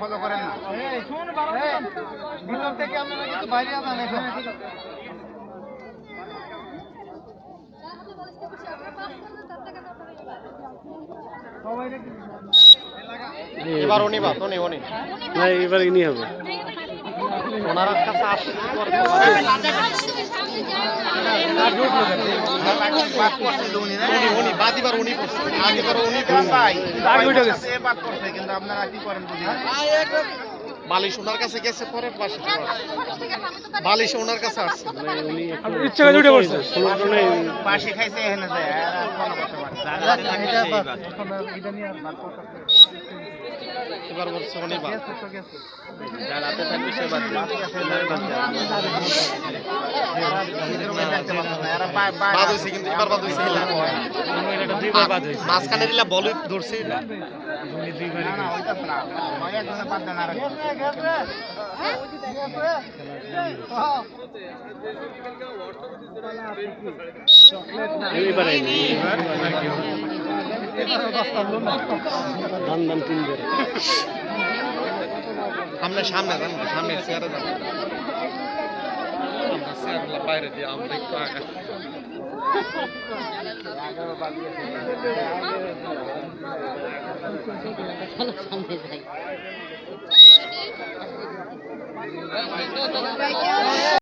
Follow করেন না ভিতর থেকে আপনারা কিন্তু বাইরে যান এখন। এবার উনি বাদ উনি উনি না এবার ইনি হবে ওনার কাছে আসছে উনি বাদ এবার উনি করছে আগে বার উনি কিন্তু আপনারা কি করেন বুঝি না। বালিশ ওনার কাছে গেছে পরে পাশে বালিশ ওনার কাছে আসছে উনি ইচ্ছা করে উঠে পড়ছে পাশে খাইছে এখানে যায় আর কোনো কথা এবার বলছে উনি বাদ রাতে থাকবে সে বাদ বাদ হয়েছে কিন্তু এবার বাদ হয়েছে দুইবার বাদ হয়েছে মাঝখানে দিলা বল ধরছে এবার দাম দাম তিনবার সামনে সামনে যান সামনে চেয়ারে যান আমরা চেয়ারগুলো বাইরে দিয়ে আমরা একটু আগে সামনে যাই